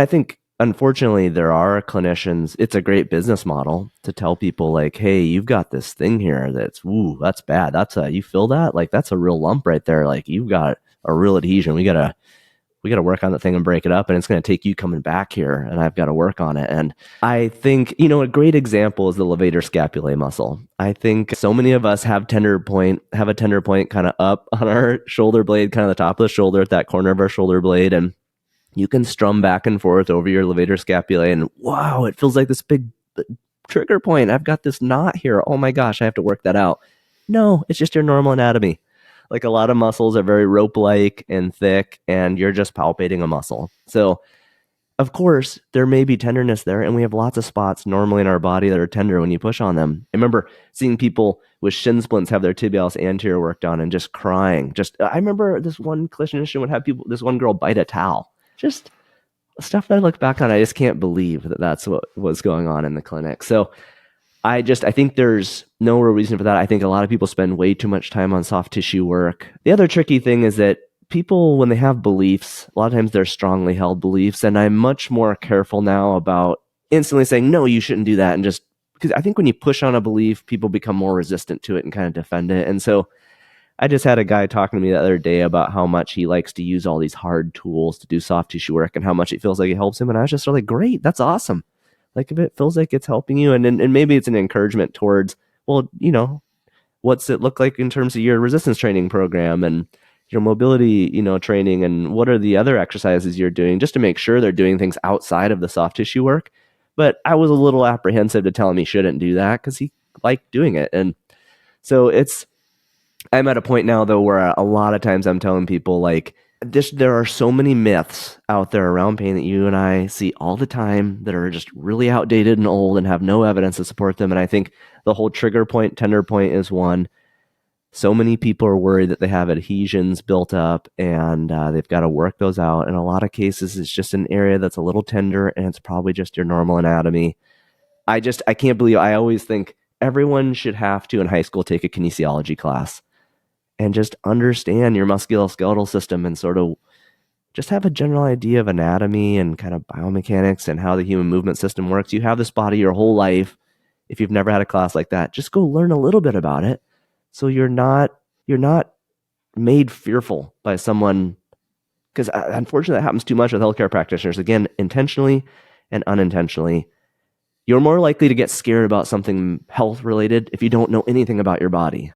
I think unfortunately there are clinicians, it's a great business model to tell people like, hey, you've got this thing here that's ooh, that's bad. That's a you feel that? Like that's a real lump right there. Like you've got a real adhesion. We gotta work on the thing and break it up, and it's gonna take you coming back here and I've got to work on it. And I think, a great example is the levator scapulae muscle. I think so many of us have a tender point kind of up on our shoulder blade, kind of the top of the shoulder at that corner of our shoulder blade. And you can strum back and forth over your levator scapulae, and wow, it feels like this big trigger point. I've got this knot here. Oh my gosh, I have to work that out. No, it's just your normal anatomy. Like a lot of muscles are very rope-like and thick, and you're just palpating a muscle. So, of course, there may be tenderness there, and we have lots of spots normally in our body that are tender when you push on them. I remember seeing people with shin splints have their tibialis anterior worked on and just crying. I remember this one clinician would have this one girl bite a towel. Just stuff that I look back on, I just can't believe that that's what was going on in the clinic. So I think there's no real reason for that. I think a lot of people spend way too much time on soft tissue work. The other tricky thing is that people, when they have beliefs, a lot of times they're strongly held beliefs. And I'm much more careful now about instantly saying, no, you shouldn't do that. And just because I think when you push on a belief, people become more resistant to it and kind of defend it. And so I just had a guy talking to me the other day about how much he likes to use all these hard tools to do soft tissue work and how much it feels like it helps him. And I was just really great. That's awesome. Like if it feels like it's helping you, and maybe it's an encouragement towards, well, what's it look like in terms of your resistance training program and your mobility, training, and what are the other exercises you're doing, just to make sure they're doing things outside of the soft tissue work. But I was a little apprehensive to tell him he shouldn't do that because he liked doing it. And so I'm at a point now though where a lot of times I'm telling people like there are so many myths out there around pain that you and I see all the time that are just really outdated and old and have no evidence to support them. And I think the whole trigger point, tender point is one. So many people are worried that they have adhesions built up and they've got to work those out. In a lot of cases, it's just an area that's a little tender and it's probably just your normal anatomy. I can't believe, I always think everyone should have to in high school take a kinesiology class and just understand your musculoskeletal system and sort of just have a general idea of anatomy and kind of biomechanics and how the human movement system works. You have this body your whole life. If you've never had a class like that, just go learn a little bit about it. So you're not made fearful by someone, because unfortunately that happens too much with healthcare practitioners. Again, intentionally and unintentionally. You're more likely to get scared about something health related if you don't know anything about your body.